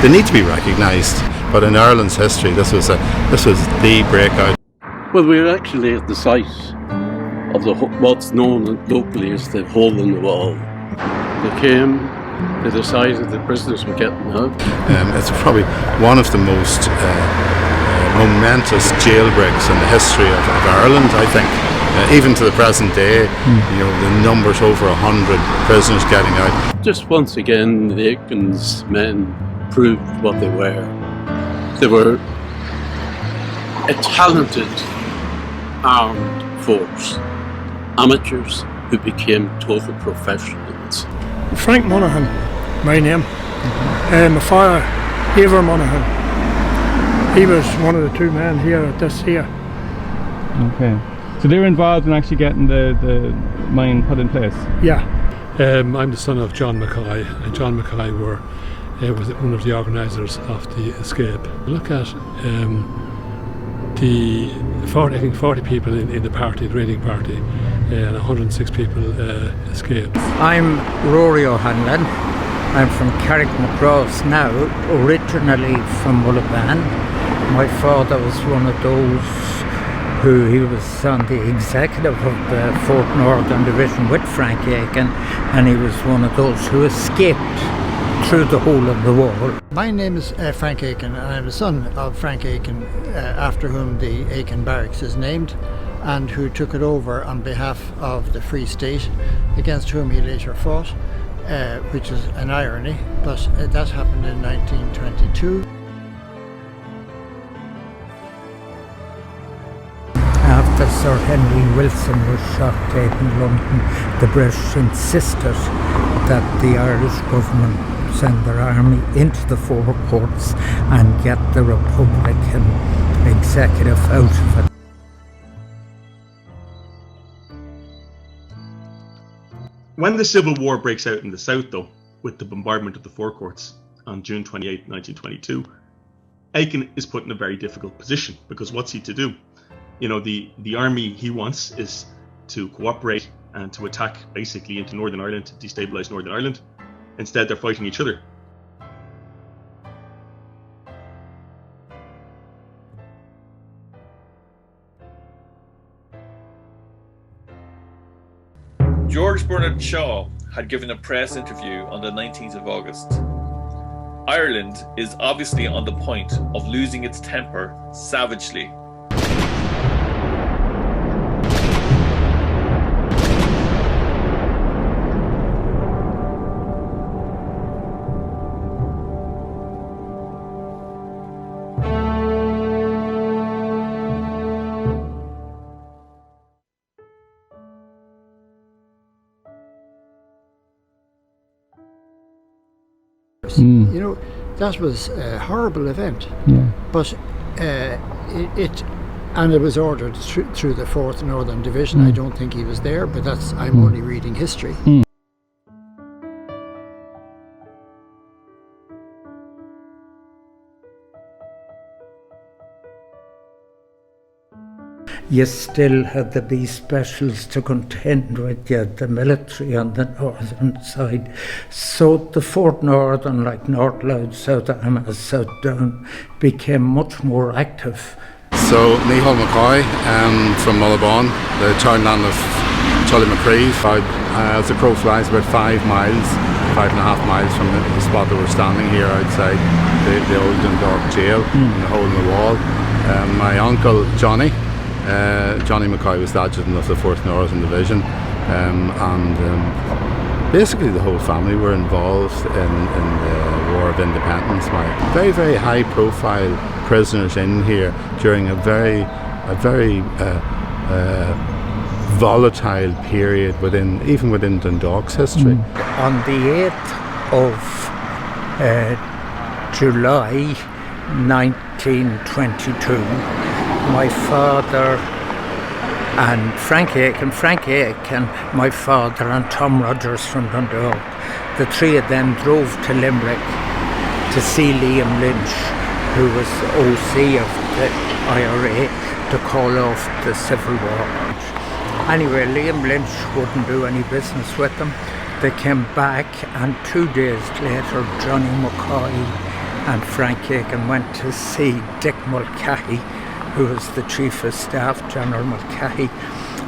they need to be recognised. But in Ireland's history, this was the breakout. Well, we're actually at the site of what's known locally as the hole in the wall. They came, they decided the prisoners were getting out. It's probably one of the most momentous jailbreaks in the history of Ireland, I think. Even to the present day, the numbers over 100 prisoners getting out. Just once again, the Aiken's men proved what they were. They were a talented armed force, amateurs who became total professionals. Frank Monaghan, my name. My father, Eiver Monaghan. He was one of the two men here at this here. Okay. So they were involved in actually getting the mine put in place? Yeah. I'm the son of John McCoy, and John McCoy was one of the organisers of the escape. Look at the 40 people in the party, the raiding party, and 106 people escaped. I'm Rory O'Hanrahan. I'm from Carrickmacross now, originally from Mulligan. My father was one of those he was on the executive of the 4th Northern Division with Frank Aiken, and he was one of those who escaped through the hole in the wall. My name is Frank Aiken, and I'm the son of Frank Aiken, after whom the Aiken Barracks is named, and who took it over on behalf of the Free State, against whom he later fought, which is an irony, but that happened in 1922. After Sir Henry Wilson was shot dead in London, the British insisted that the Irish government send their army into the Four Courts and get the Republican executive out of it. When the Civil War breaks out in the South, though, with the bombardment of the Four Courts on June 28, 1922, Aiken is put in a very difficult position, because what's he to do? The army he wants is to cooperate and to attack basically into Northern Ireland, to destabilise Northern Ireland. Instead, they're fighting each other. George Bernard Shaw had given a press interview on the 19th of August. Ireland is obviously on the point of losing its temper savagely. That was a horrible event, but it was ordered through the 4th Northern Division. I don't think he was there, but I'm only reading history. You still had the B specials to contend with, you had the military on the northern side. So the 4th Northern, like North Louth, South Armagh, South Down, became much more active. So Micheál McCoy from Mullabon, the townland of Tullymacreeve, as the crow flies, about 5.5 miles from the spot that we're standing here outside the old Dundalk Gaol, in the hole in the wall. My uncle Johnny McCoy was the adjutant of the 4th Northern Division, and basically the whole family were involved in the War of Independence. My very, very high profile prisoners in here during a very volatile period even within Dundalk's history. On the 8th of July 1922, my father and Frank Aiken, my father, and Tom Rogers from Dundalk, the three of them drove to Limerick to see Liam Lynch, who was OC of the IRA, to call off the Civil War. Anyway, Liam Lynch wouldn't do any business with them. They came back, and 2 days later Johnny McCoy and Frank Aiken went to see Dick Mulcahy, who was the Chief of Staff, General Mulcahy,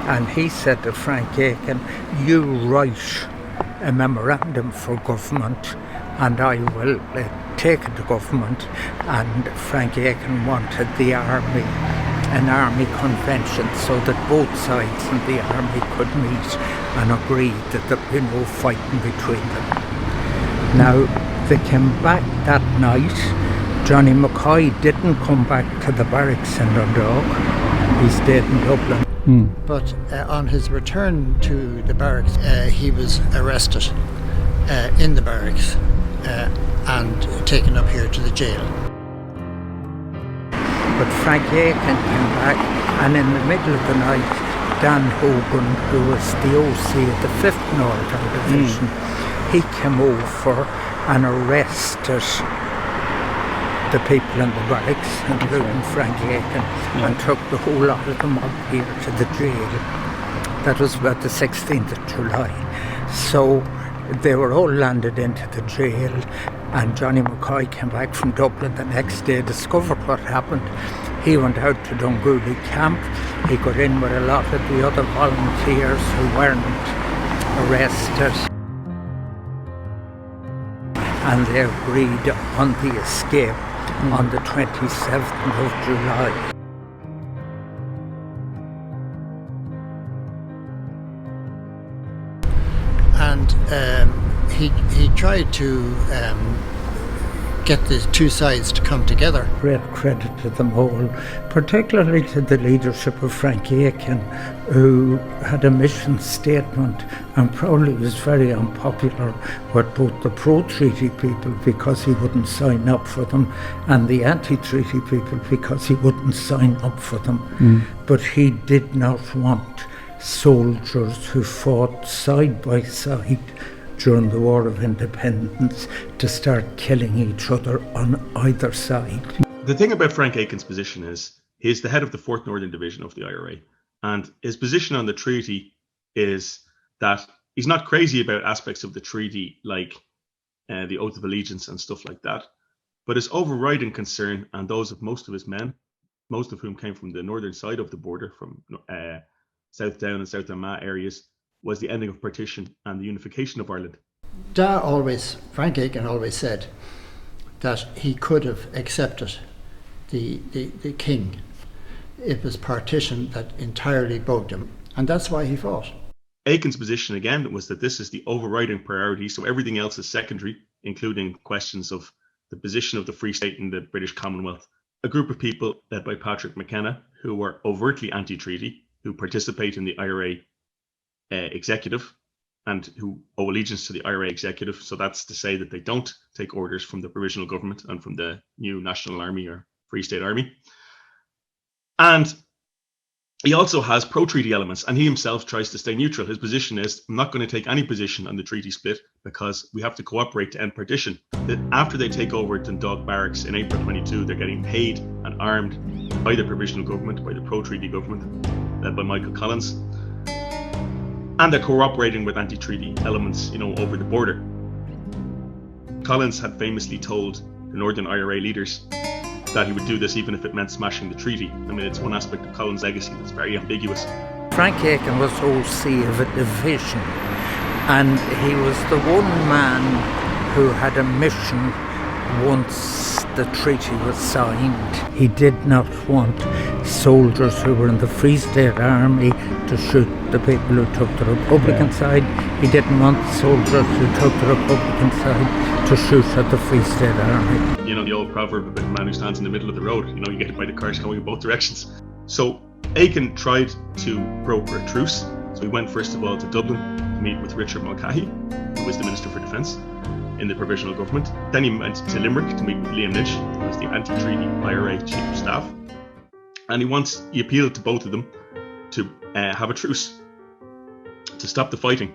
and he said to Frank Aiken, "You write a memorandum for government and I will take it to government." And Frank Aiken wanted the army, an army convention, so that both sides in the army could meet and agree that there would be no fighting between them. Now, they came back that night. Johnny McCoy didn't come back to the barracks in Dundalk. He stayed in Dublin. But on his return to the barracks, he was arrested in the barracks and taken up here to the jail. But Frank Aiken came back, and in the middle of the night, Dan Hogan, who was the OC of the 5th Northern Division, he came over and arrested the people in the barracks, including Frank Aiken, and took the whole lot of them up here to the jail. That was about the 16th of July. So they were all landed into the jail, and Johnny McCoy came back from Dublin the next day, discovered what happened. He went out to Dungooley camp. He got in with a lot of the other volunteers who weren't arrested, and they agreed on the escape on the 27th of July. And he tried to get the two sides to come together. Great credit to them all, particularly to the leadership of Frank Aiken, who had a mission statement and probably was very unpopular with both the pro-treaty people because he wouldn't sign up for them, and the anti-treaty people because he wouldn't sign up for them. But he did not want soldiers who fought side by side during the War of Independence to start killing each other on either side. The thing about Frank Aiken's position is he's the head of the 4th Northern Division of the IRA, and his position on the treaty is that he's not crazy about aspects of the treaty like the Oath of Allegiance and stuff like that, but his overriding concern, and those of most of his men, most of whom came from the northern side of the border, from South Down and South Armagh areas, was the ending of partition and the unification of Ireland. Frank Aiken always said that he could have accepted the king. It was partition that entirely bugged him, and that's why he fought. Aiken's position again was that this is the overriding priority, so everything else is secondary, including questions of the position of the Free State in the British Commonwealth. A group of people led by Patrick McKenna, who were overtly anti-treaty, who participate in the IRA executive and who owe allegiance to the IRA executive. So that's to say that they don't take orders from the provisional government and from the new National Army or Free State Army. And he also has pro-treaty elements, and he himself tries to stay neutral. His position is, I'm not going to take any position on the treaty split because we have to cooperate to end partition. That after they take over Dundalk Barracks in April 22, they're getting paid and armed by the provisional government, by the pro-treaty government, led by Michael Collins. And they're cooperating with anti-treaty elements, over the border. Collins had famously told the Northern IRA leaders that he would do this even if it meant smashing the treaty. I mean, it's one aspect of Collins' legacy that's very ambiguous. Frank Aiken was OC of a division, and he was the one man who had a mission once the treaty was signed. He did not want soldiers who were in the Free State Army to shoot the people who took the Republican side. He didn't want soldiers who took the Republican side to shoot at the Free State Army. You know, the old proverb about the man who stands in the middle of the road, you get hit by the cars going in both directions. So Aiken tried to broker a truce. So he went first of all to Dublin to meet with Richard Mulcahy, who was the Minister for Defence in the provisional government. Then he went to Limerick to meet with Liam Lynch, who was the anti-treaty IRA Chief of Staff. And he appealed to both of them to have a truce, to stop the fighting.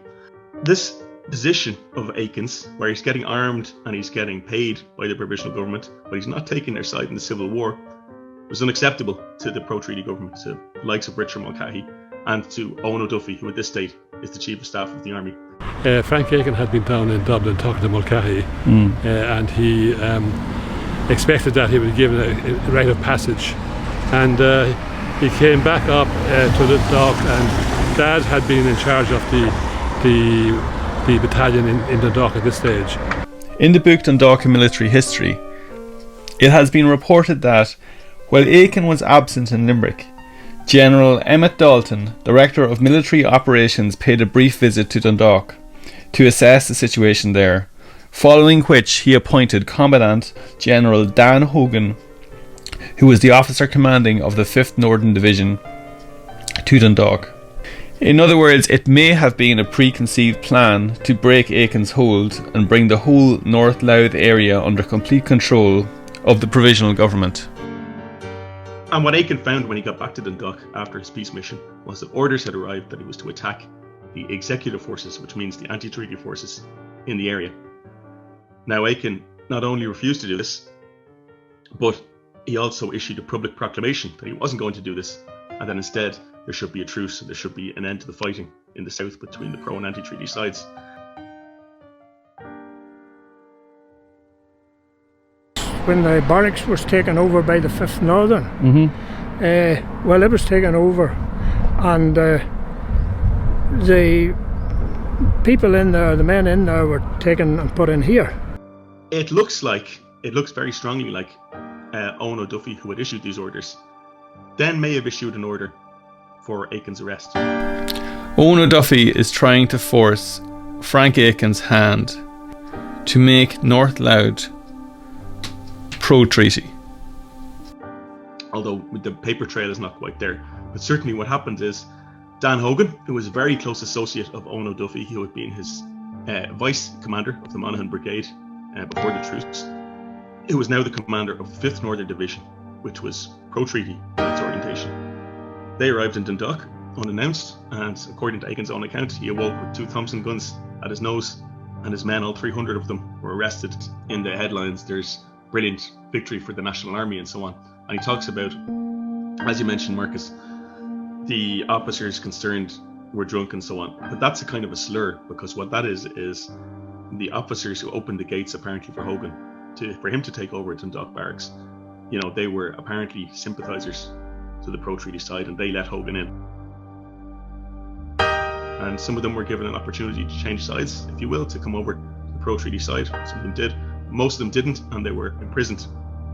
This position of Aiken's, where he's getting armed and he's getting paid by the provisional government, but he's not taking their side in the Civil War, was unacceptable to the pro-treaty government, to the likes of Richard Mulcahy and to Owen O'Duffy, who at this stage is the Chief of Staff of the Army. Frank Aiken had been down in Dublin talking to Mulcahy, and he expected that he would be given a rite of passage. And he came back up to Dundalk, and Dad had been in charge of the battalion in Dundalk at this stage. In the book Dundalk Military History, it has been reported that while Aiken was absent in Limerick, General Emmett Dalton, Director of Military Operations, paid a brief visit to Dundalk to assess the situation there, following which he appointed Commandant General Dan Hogan, who was the officer commanding of the 5th Northern Division, to Dundalk. In other words, it may have been a preconceived plan to break Aiken's hold and bring the whole North Louth area under complete control of the provisional government. And what Aiken found when he got back to Dundalk after his peace mission was that orders had arrived that he was to attack the executive forces, which means the anti-treaty forces in the area. Now Aiken not only refused to do this, but he also issued a public proclamation that he wasn't going to do this, and that instead there should be a truce and there should be an end to the fighting in the south between the pro and anti-treaty sides. When the barracks was taken over by the 5th Northern, well, it was taken over, and the people in there, the men in there, were taken and put in here. It looks very strongly like Owen O'Duffy, who had issued these orders, then may have issued an order for Aiken's arrest. Owen O'Duffy is trying to force Frank Aiken's hand to make North Louth pro-treaty. Although the paper trail is not quite there. But certainly what happened is Dan Hogan, who was a very close associate of Owen O'Duffy, who had been his vice commander of the Monaghan Brigade before the truce, who was now the commander of the 5th Northern Division, which was pro-treaty in its orientation. They arrived in Dundalk unannounced, and according to Aiken's own account, he awoke with 2 Thompson guns at his nose, and his men, all 300 of them, were arrested. In the headlines, there's brilliant victory for the National Army and so on. And he talks about, as you mentioned, Marcus, the officers concerned were drunk and so on. But that's a kind of a slur, because what that is the officers who opened the gates apparently for Hogan, for him to take over Dundalk Barracks, you know, they were apparently sympathisers to the pro-treaty side, and they let Hogan in. And some of them were given an opportunity to change sides, if you will, to come over to the pro-treaty side. Some of them did. Most of them didn't, and they were imprisoned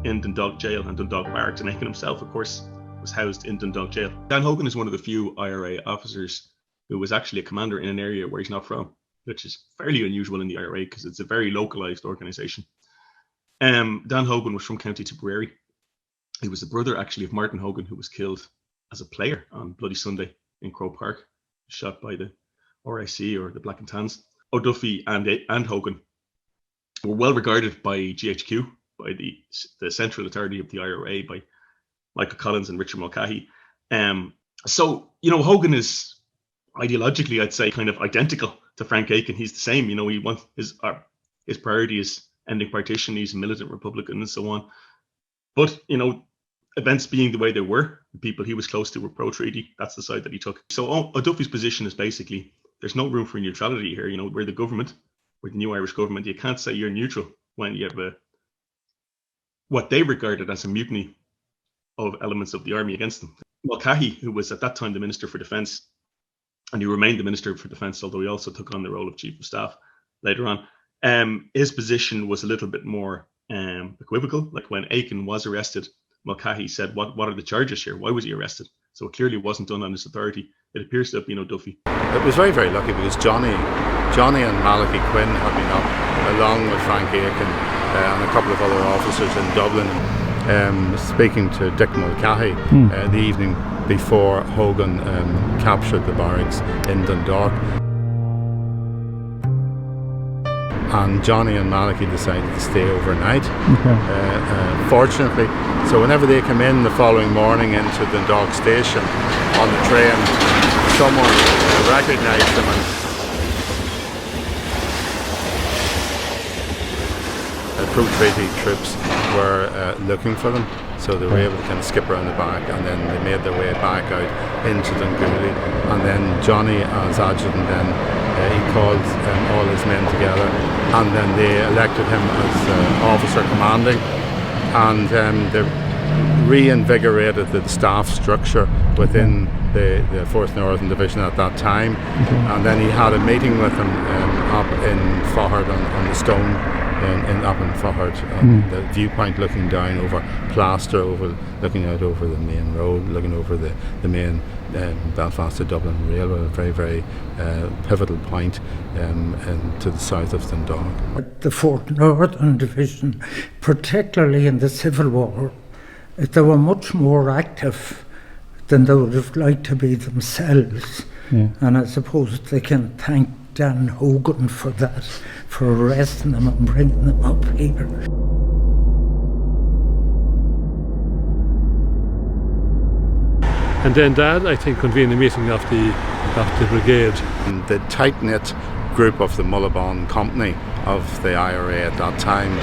in Dundalk Jail and Dundalk Barracks. And Aiken himself, of course, was housed in Dundalk Jail. Dan Hogan is one of the few IRA officers who was actually a commander in an area where he's not from, which is fairly unusual in the IRA because it's a very localised organisation. Dan Hogan was from County Tipperary. He was the brother, actually, of Martin Hogan, who was killed as a player on Bloody Sunday in Croke Park, shot by the RIC, or the Black and Tans. O'Duffy and Hogan were well regarded by GHQ, by the Central Authority of the IRA, by Michael Collins and Richard Mulcahy. So, you know, Hogan is ideologically, I'd say, kind of identical to Frank Aiken. He's the same, you know, he wants his priority is ending partition. He's a militant Republican and so on. But, you know, events being the way they were, the people he was close to were pro-treaty. That's the side that he took. So O'Duffy's position is basically, there's no room for neutrality here. You know, we're the government, we're the new Irish government. You can't say you're neutral when you have what they regarded as a mutiny of elements of the army against them. Mulcahy, who was at that time the Minister for Defence, and he remained the Minister for Defence, although he also took on the role of Chief of Staff later on, his position was a little bit more equivocal. Like when Aiken was arrested, Mulcahy said, what are the charges here? Why was he arrested? So it clearly wasn't done on his authority. It appears to have been O'Duffy. It was very, very lucky because Johnny and Malachy Quinn had been up, along with Frank Aiken and a couple of other officers in Dublin, speaking to Dick Mulcahy the evening before Hogan captured the barracks in Dundalk. And Johnny and Malachy decided to stay overnight, fortunately. So whenever they came in the following morning into Dundalk station on the train, someone recognised them, and pro-treaty troops were looking for them. So they were able to kind of skip around the back, and then they made their way back out into Dungooly. And then Johnny, as adjutant, then he called all his men together, and then they elected him as officer commanding and they reinvigorated the staff structure within the 4th Northern Division at that time. And then he had a meeting with them up in Faughard on the stone up in Faughard, the viewpoint looking down over Plaster, looking out over the main road, looking over the main Belfast to Dublin railway, a very, very pivotal point to the south of Dundalk. The 4th Northern Division, particularly in the Civil War, they were much more active than they would have liked to be themselves. And I suppose they can thank Dan Hogan for that, for arresting them and bringing them up here. And then Dad, I think, convened a meeting of the brigade. And the tight-knit group of the Mullabon Company of the IRA at that time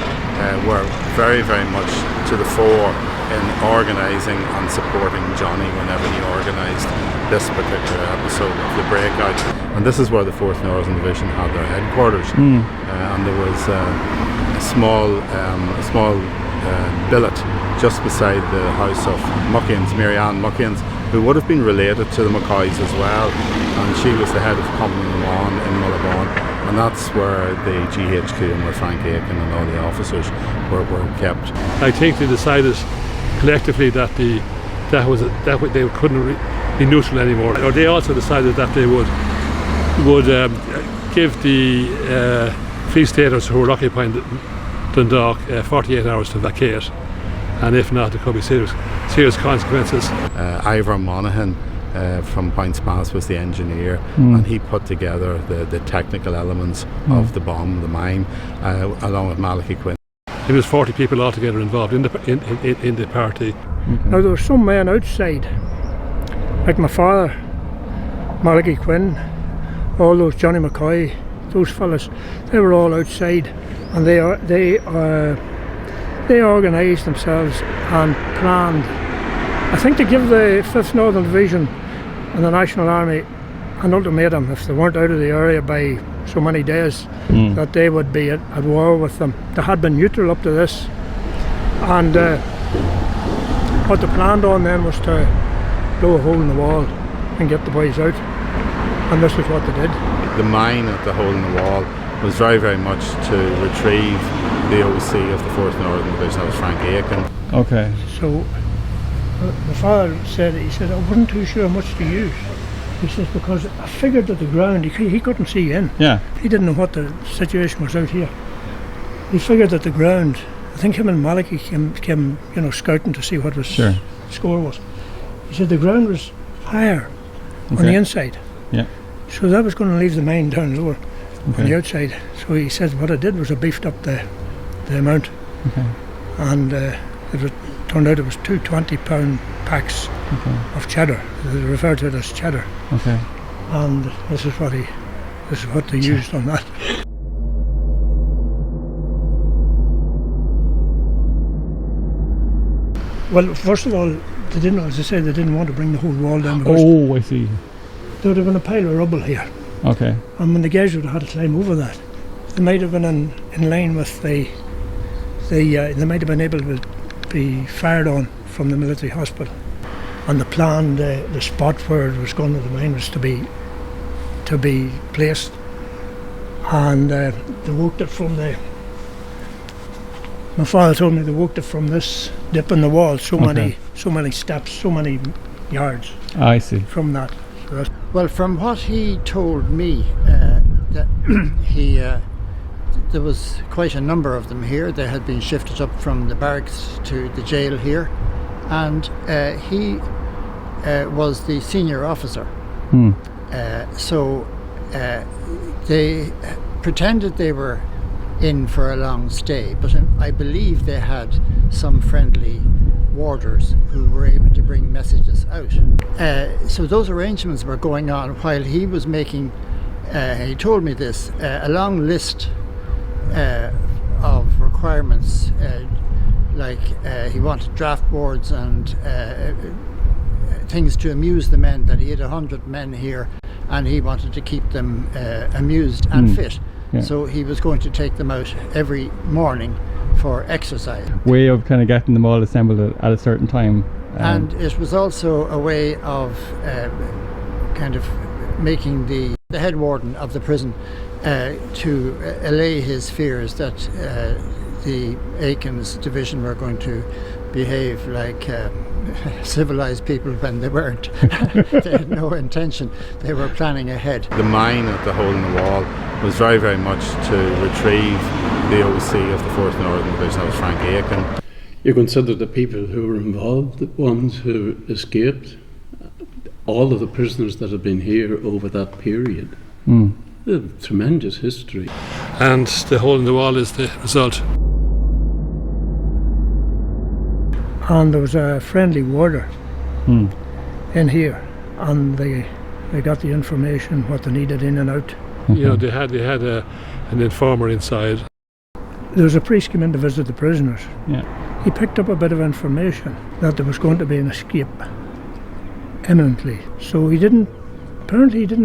were very, very much to the fore in organising and supporting Johnny whenever he organised this particular episode of the breakout. And this is where the 4th Northern Division had their headquarters. And there was a small billet just beside the house of Muckians, Mary Ann Muckians, who would have been related to the McCoys as well. And she was the head of Company 1 in Mullabon. And that's where the GHQ and where Frank Aiken and all the officers were kept. I think they decided collectively that they couldn't be neutral anymore. Or they also decided that they would give the Free Staters who were occupying Dundalk 48 hours to vacate, and if not, there could be serious consequences. Eiver Monaghan from Points Pass was the engineer, and he put together the technical elements of the bomb, the mine, along with Malachy Quinn. There was 40 people altogether involved in the party. Now there were some men outside, like my father, Malachy Quinn, all those Johnny McCoy, those fellas. They were all outside, and they organised themselves and planned, I think, to give the 5th Northern Division and the National Army an ultimatum if they weren't out of the area by so many days, that they would be at war with them. They had been neutral up to this, and what they planned on then was to blow a hole in the wall and get the boys out, and this is what they did. The mine at the hole in the wall was very, very much to retrieve the OC of the 4th Northern Division. That was Frank Aiken. Okay. So my father said, I wasn't too sure much to use. He says, because I figured that the ground, he couldn't see in. Yeah. He didn't know what the situation was out here. He figured that the ground, I think him and Malachy came scouting to see what the score was. He said the ground was higher on the inside. Yeah. So that was going to leave the mine down lower on the outside. So he said what I did was I beefed up the amount. And it turned out it was 2 20-pound packs of cheddar. They referred to it as cheddar. And this is what they used on that. Well, first of all, they didn't, as I said, they didn't want to bring the whole wall down. Oh, I see. There would have been a pile of rubble here. Okay. And when the guys would have had to climb over that, they might have been in line with they might have been able to be fired on from the military hospital. And the plan, the spot where it was going to the mine was to be placed. And they worked it from my father told me they worked it from this dip in the wall, so many steps, so many yards. I see. From that. So well, from what he told me, that there was quite a number of them here. They had been shifted up from the barracks to the jail here, and he was the senior officer. So they pretended they were in for a long stay, but I believe they had some friendly warders who were able to bring messages out. So those arrangements were going on while he was making, he told me this, a long list of requirements, like he wanted draft boards and things to amuse the men, that he had 100 men here and he wanted to keep them amused and fit. So he was going to take them out every morning for exercise. Way of kind of getting them all assembled at a certain time. And it was also a way of kind of making the head warden of the prison to allay his fears that the Aiken's division were going to behave like civilized people when they weren't. They had no intention. They were planning ahead. The mine at the hole in the wall was very, very much to retrieve the OC of the 4th Northern Division. That was Frank Aiken. You consider the people who were involved, the ones who escaped, all of the prisoners that have been here over that period. A tremendous history. And the hole in the wall is the result. And there was a friendly warder in here, and they got the information what they needed in and out. You know, they had an informer inside. There was a priest came in to visit the prisoners. Yeah. He picked up a bit of information that there was going to be an escape imminently. So he didn't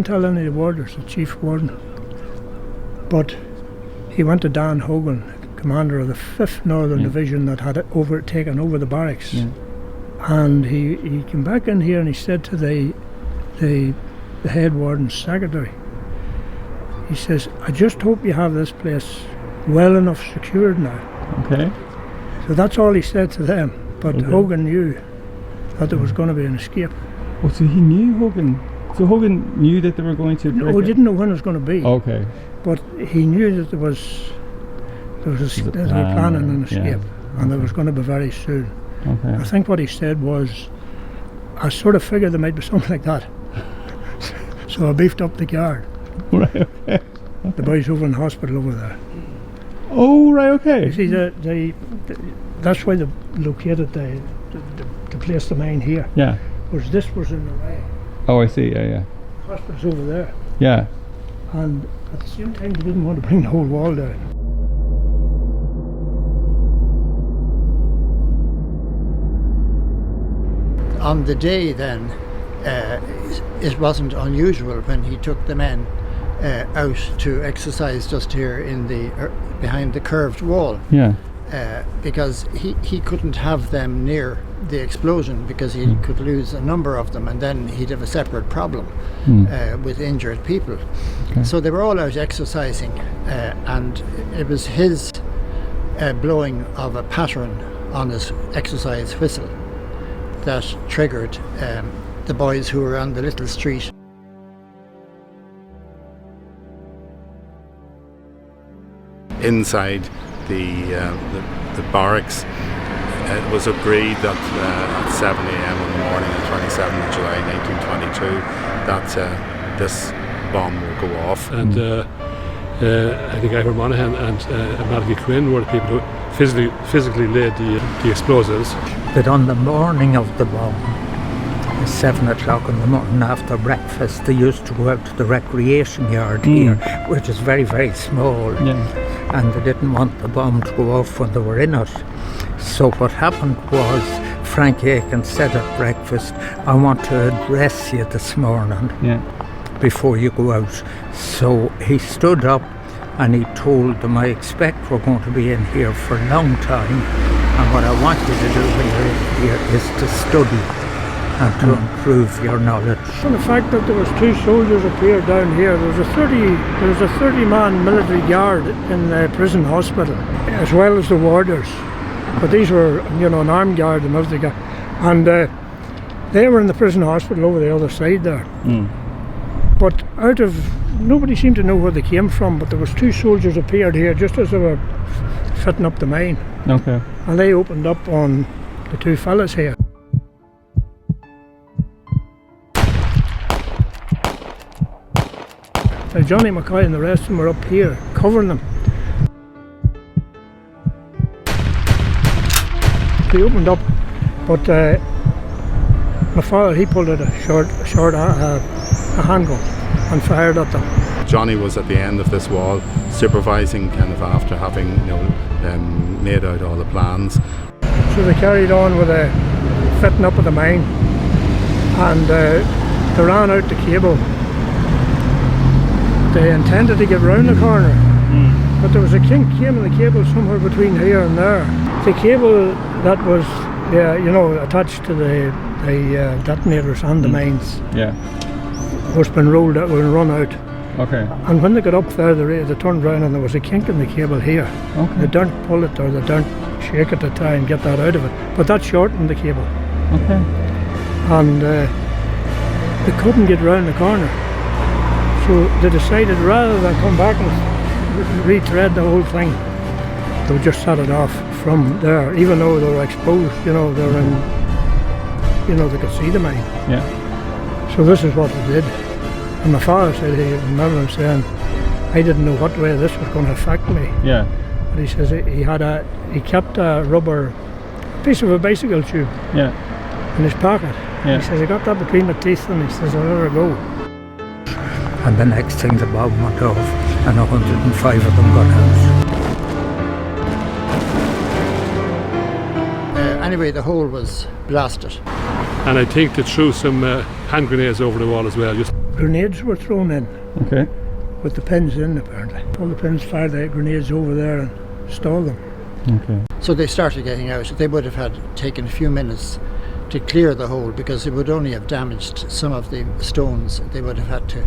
tell any of the warders, the chief warden. But he went to Dan Hogan, commander of the 5th Northern Division that had taken over the barracks. Yeah. And he came back in here and he said to the head warden's secretary, he says, I just hope you have this place well enough secured now. Okay. So that's all he said to them. But Hogan knew that there was going to be an escape. Oh, so he knew Hogan? So Hogan knew that they were going to break No, he didn't know when it was going to be. Okay. But he knew that they were planning an escape, and there was going to be very soon. Okay. I think what he said was, I sort of figured there might be something like that. So I beefed up the guard. Right, okay. The boys over in the hospital over there. Oh, right, okay. You see, that's why they located the place, the mine here. Yeah. Was this was in the way. Oh, I see, yeah. The hospital's over there. Yeah. And at the same time, they didn't want to bring the whole wall down. On the day then, it wasn't unusual when he took the men out to exercise just here in behind the curved wall. Yeah. Because he couldn't have them near the explosion because he could lose a number of them, and then he'd have a separate problem with injured people. Okay. So they were all out exercising, and it was his blowing of a pattern on his exercise whistle that triggered the boys who were on the little street. Inside the barracks, it was agreed that at 7 a.m. in the morning on 27th of July 1922 that this bomb would go off. And I think Eiver Monaghan and Malachy Quinn were the people who physically laid the explosives. But on the morning of the bomb, at 7 o'clock in the morning after breakfast, they used to go out to the recreation yard here, which is very, very small. Yeah. And they didn't want the bomb to go off when they were in it. So what happened was Frank Aiken said at breakfast, I want to address you this morning before you go out. So he stood up and he told them, I expect we're going to be in here for a long time, and what I want you to do when you're in here is to study and to improve your knowledge. And the fact that there was 2 soldiers appeared down here, there was a 30-man military guard in the prison hospital, as well as the warders. But these were, an armed guard, the military guard, and they were in the prison hospital over the other side there. But nobody seemed to know where they came from. But there was 2 soldiers appeared here just as they were fitting up the mine. Okay. And they opened up on the 2 fellas here. Johnny McCoy and the rest of them were up here covering them. They opened up, but my father, he pulled out a handgun and fired at them. Johnny was at the end of this wall, supervising kind of after having made out all the plans. So they carried on with the fitting up of the mine, and they ran out the cable. They intended to get round the corner, but there was a kink came in the cable somewhere between here and there. The cable that was, attached to the detonators and the mines was been rolled out, was run out. Okay. And when they got up there, they turned around and there was a kink in the cable here. Okay. They don't pull it or they don't shake it to try and get that out of it. But that shortened the cable. Okay. And they couldn't get round the corner. So they decided rather than come back and retread the whole thing, they would just set it off from there, even though they were exposed, they were in, they could see the mine. Yeah. So this is what they did. And my father said, I remember him saying, I didn't know what way this was going to affect me. Yeah. But he says he kept a rubber piece of a bicycle tube in his pocket. Yeah. He says he got that between the teeth and he says, I'll let her go. And the next thing the bomb went off and 105 of them got out. Anyway, the hole was blasted. And I think they threw some hand grenades over the wall as well. Grenades were thrown in. Okay. With the pins in, apparently. All the pins fired the grenades over there and stalled them. Okay. So they started getting out. They would have had taken a few minutes to clear the hole because it would only have damaged some of the stones. They would have had to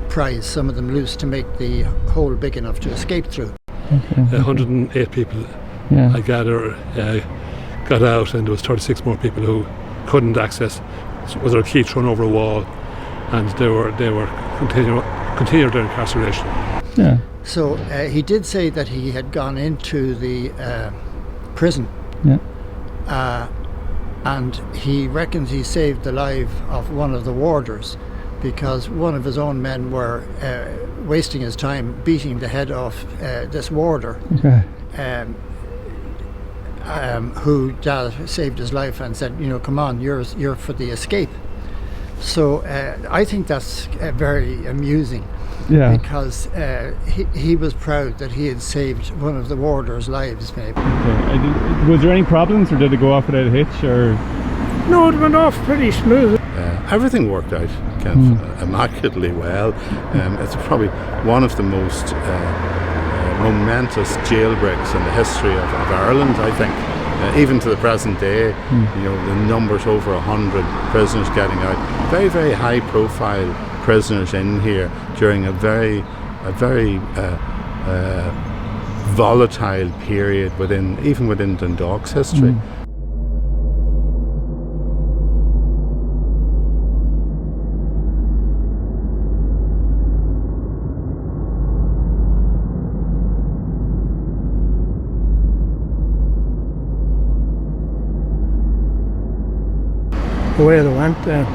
prise some of them loose to make the hole big enough to escape through. Okay. 108 people, I gather, got out, and there was 36 more people who couldn't access. Was there a key thrown over a wall, and they were continued their incarceration. Yeah. So he did say that he had gone into the prison. Yeah. And he reckons he saved the life of one of the warders because one of his own men were wasting his time beating the head off this warder. Okay. Who saved his life and said, come on, you're for the escape. So I think that's very amusing. Yeah. Because he was proud that he had saved one of the warders' lives, maybe. Okay. Was there any problems, or did it go off without a hitch, or? No, it went off pretty smooth. Everything worked out kind of immaculately well. It's probably one of the most momentous jailbreaks in the history of Ireland, I think. Even to the present day, the numbers over 100 prisoners getting out. Very, very high profile prisoners in here during a very volatile period even within Dundalk's history. Away they went then.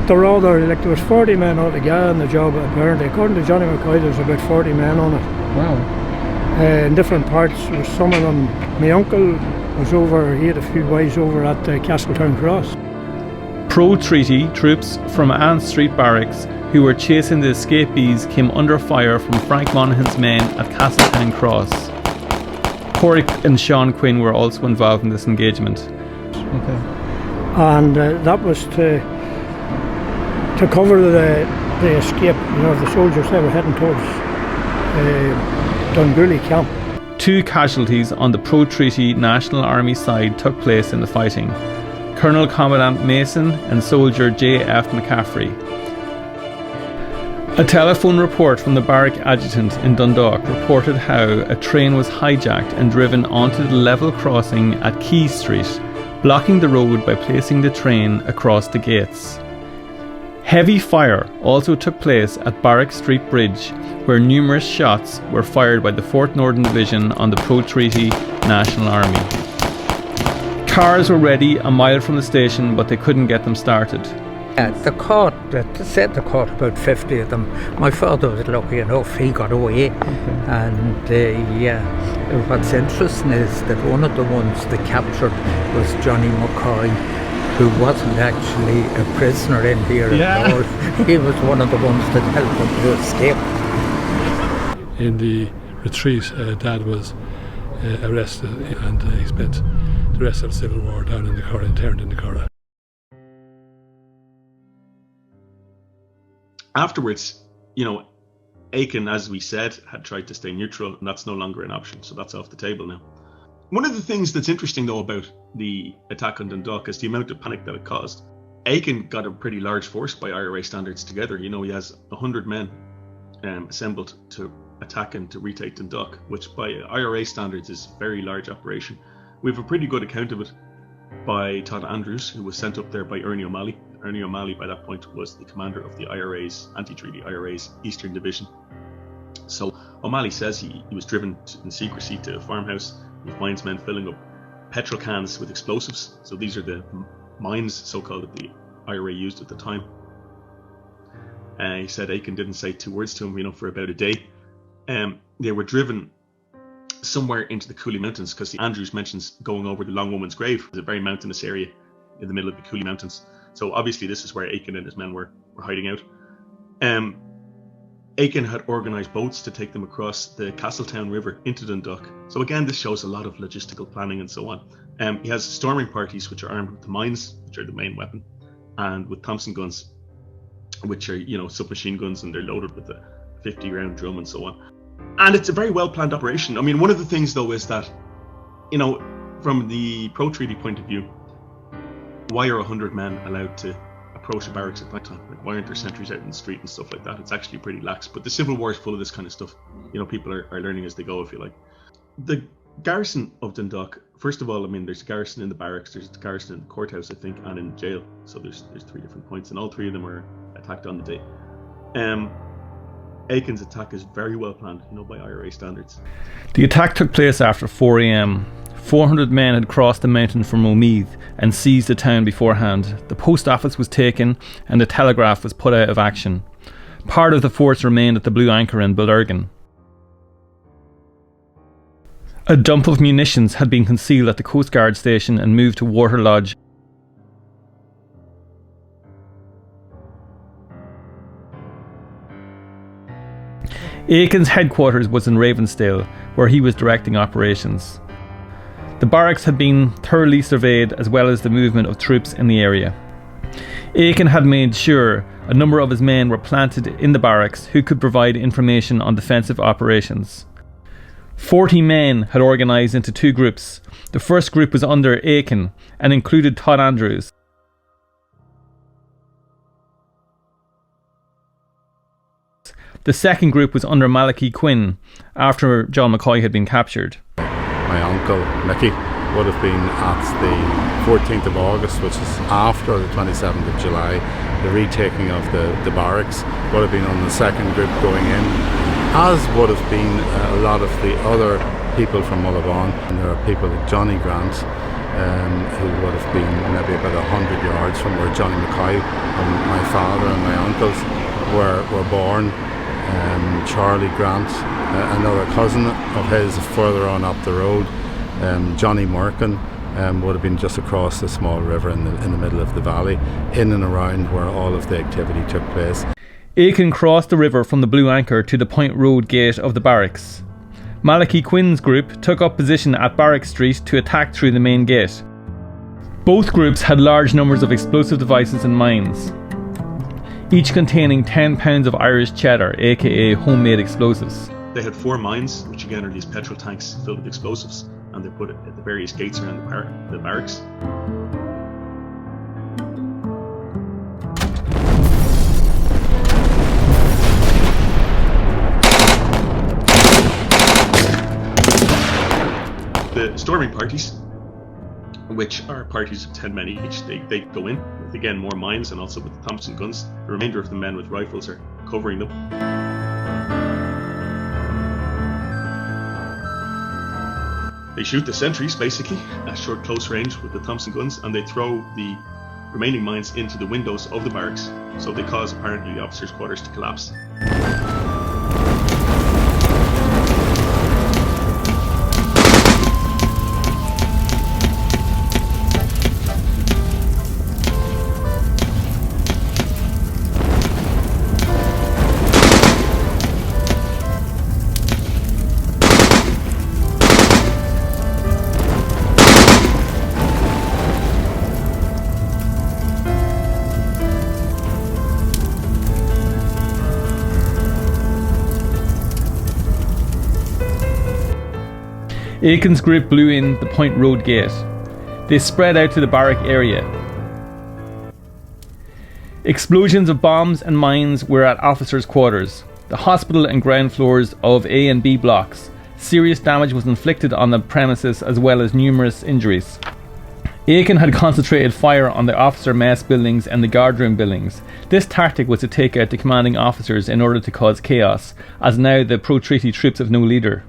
There was 40 men altogether in the job, apparently. According to Johnny McCoy, there's about 40 men on it. Wow. In different parts. Some of them, my uncle was over, he had a few boys over at Castletown Cross. Pro-treaty troops from Ann Street Barracks who were chasing the escapees came under fire from Frank Monaghan's men at Castletown Cross. Corrick and Sean Quinn were also involved in this engagement. Okay. And that was to cover the escape, the soldiers that were heading towards Dungooly camp. 2 casualties on the pro-treaty National Army side took place in the fighting. Colonel Commandant Mason and soldier J.F. McCaffrey. A telephone report from the barrack adjutant in Dundalk reported how a train was hijacked and driven onto the level crossing at Key Street, blocking the road by placing the train across the gates. Heavy fire also took place at Barrack Street Bridge, where numerous shots were fired by the 4th Northern Division on the pro-treaty National Army. Cars were ready a mile from the station, but they couldn't get them started. They said they caught about 50 of them. My father was lucky enough, he got away. And what's interesting is that one of the ones they captured was Johnny McCoy, who wasn't actually a prisoner in here at all. He was one of the ones that helped them to escape. In the retreat, Dad was arrested, and he spent the rest of the Civil War down in the Curragh, interned in the Curragh. Afterwards, Aiken, as we said, had tried to stay neutral, and that's no longer an option, so that's off the table now. One of the things that's interesting, though, about the attack on Dundalk is the amount of panic that it caused. Aiken got a pretty large force by IRA standards together. He has 100 men assembled to attack and to retake Dundalk, which by IRA standards is a very large operation. We have a pretty good account of it by Todd Andrews, who was sent up there by Ernie O'Malley. Ernie O'Malley, by that point, was the commander of the IRA's, anti-treaty IRA's Eastern Division. So O'Malley says he was driven in secrecy to a farmhouse with minesmen filling up petrol cans with explosives. So these are the mines, so-called, that the IRA used at the time. He said Aiken didn't say two words to him, for about a day. They were driven somewhere into the Cooley Mountains, because Andrews mentions going over the Long Woman's Grave. It's a very mountainous area in the middle of the Cooley Mountains. So obviously this is where Aiken and his men were hiding out. Aiken had organised boats to take them across the Castletown River into Dundalk. So again, this shows a lot of logistical planning and so on. He has storming parties which are armed with the mines, which are the main weapon, and with Thompson guns, which are, submachine guns, and they're loaded with a 50-round drum and so on. And it's a very well-planned operation. I mean, one of the things, though, is that, from the pro-treaty point of view, why are 100 men allowed to approach a barracks at night time? Like, why aren't there sentries out in the street and stuff like that? It's actually pretty lax. But the Civil War is full of this kind of stuff. People are learning as they go, if you like. The garrison of Dundalk, first of all, there's a garrison in the barracks, there's a garrison in the courthouse, I think, and in jail. So there's 3 different points, and all 3 of them are attacked on the day. Aiken's attack is very well planned, by IRA standards. The attack took place after 4 a.m. 400 men had crossed the mountain from Omeath and seized the town beforehand. The post office was taken and the telegraph was put out of action. Part of the force remained at the Blue Anchor in Bulurgan. A dump of munitions had been concealed at the Coast Guard station and moved to Water Lodge. Aiken's headquarters was in Ravensdale, where he was directing operations. The barracks had been thoroughly surveyed, as well as the movement of troops in the area. Aiken had made sure a number of his men were planted in the barracks who could provide information on defensive operations. 40 men had organised into 2 groups. The first group was under Aiken and included Todd Andrews. The second group was under Malachy Quinn, after John McCoy had been captured. My uncle, Mickey, would have been at the 14th of August, which is after the 27th of July. The retaking of the barracks would have been on the second group going in, as would have been a lot of the other people from Mullabon. And there are people like Johnny Grant, who would have been maybe about 100 yards from where Johnny McCoy and my father and my uncles were born. Charlie Grant, another cousin of his further on up the road, Johnny Merkin, would have been just across the small river in the middle of the valley, in and around where all of the activity took place. Aiken crossed the river from the Blue Anchor to the Point Road gate of the barracks. Malachy Quinn's group took up position at Barrack Street to attack through the main gate. Both groups had large numbers of explosive devices and mines, each containing 10 pounds of Irish cheddar, aka homemade explosives. They had 4 mines, which again are these petrol tanks filled with explosives, and they put it at the various gates around the barracks. The storming parties, which are parties of 10 men each, they go in with, again, more mines and also with the Thompson guns. The remainder of the men with rifles are covering them. They shoot the sentries, basically, at short close range with the Thompson guns, and they throw the remaining mines into the windows of the barracks, so they cause, apparently, the officers' quarters to collapse. Aiken's group blew in the Point Road gate. They spread out to the barrack area. Explosions of bombs and mines were at officers' quarters, the hospital and ground floors of A and B blocks. Serious damage was inflicted on the premises as well as numerous injuries. Aiken had concentrated fire on the officer mess buildings and the guardroom buildings. This tactic was to take out the commanding officers in order to cause chaos, as now the pro-treaty troops have no leader.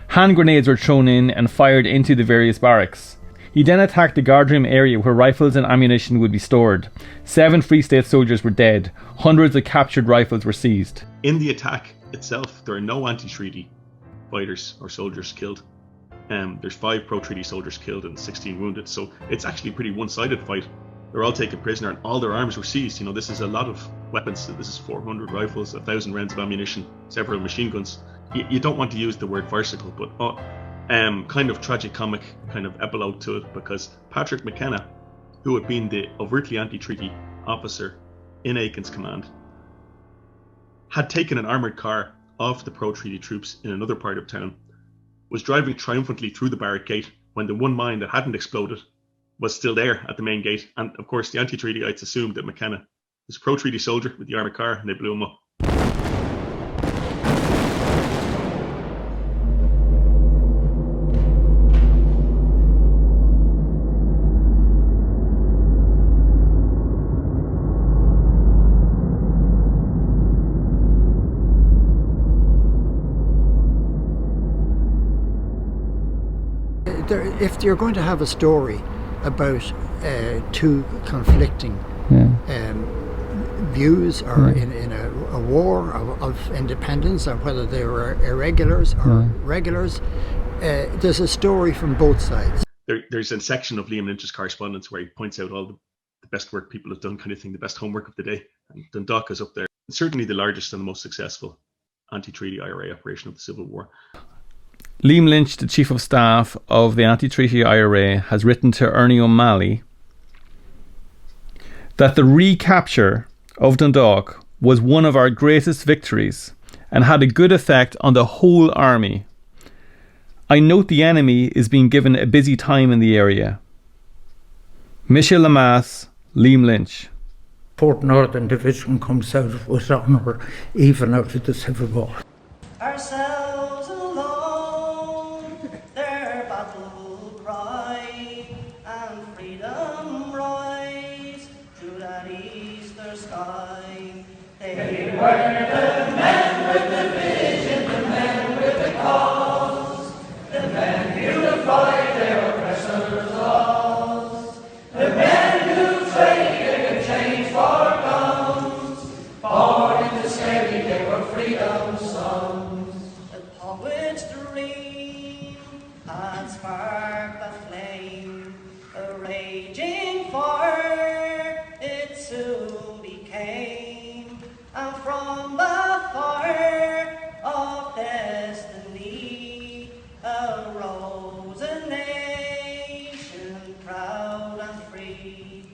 Hand grenades were thrown in and fired into the various barracks. He then attacked the guardroom area where rifles and ammunition would be stored. 7 Free State soldiers were dead. Hundreds of captured rifles were seized. In the attack itself, there are no anti-treaty fighters or soldiers killed. There's 5 pro-treaty soldiers killed and 16 wounded, so it's actually a pretty one-sided fight. They're all taken prisoner and all their arms were seized. You know, this is a lot of weapons. This is 400 rifles, 1,000 rounds of ammunition, several machine guns. You don't want to use the word farcical, but kind of tragicomic kind of epilogue to it, because Patrick McKenna, who had been the overtly anti-treaty officer in Aiken's command, had taken an armoured car off the pro-treaty troops in another part of town, was driving triumphantly through the barrack gate when the one mine that hadn't exploded was still there at the main gate. And of course the anti-treatyites assumed that McKenna was a pro-treaty soldier with the armoured car, and they blew him up. If you're going to have a story about two conflicting views, or in a war of independence, or whether they were irregulars or regulars, there's a story from both sides. There's a section of Liam Lynch's correspondence where he points out all the best work people have done, kind of thing, the best homework of the day. And Dundalk is up there. It's certainly the largest and the most successful anti-treaty IRA operation of the Civil War. Liam Lynch, the Chief of Staff of the Anti-Treaty IRA, has written to Ernie O'Malley that the recapture of Dundalk was one of our greatest victories and had a good effect on the whole army. I note the enemy is being given a busy time in the area. Michel Lamass, Liam Lynch. 4th Northern Division comes out with honour even out of the Civil War. Ourselves alone, their battle cry, and freedom rise through that Easter sky. They were the men with the vision, the men with the cause, the men unified their oppressors' laws, the men who traded and changed for guns, born into slavery they were freedom's sons. The poet's dream had sparked a flame, a raging fire it soon became, and from the fire of destiny arose a nation proud and free.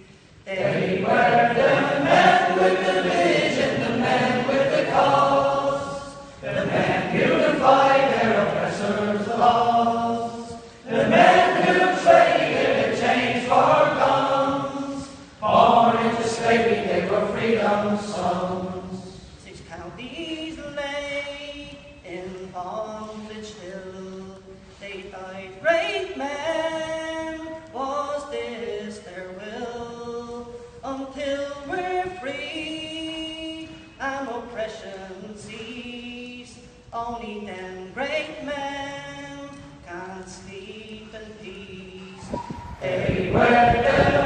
They were the men with the vision, the men with the cause, the men unified their oppressors' laws, the men who traded and changed for guns, born into slavery they were freedom's sons. 6 counties lay in bondage still, they died great men, was this their will, until we're free and oppression cease, only then great men can sleep in peace. They were the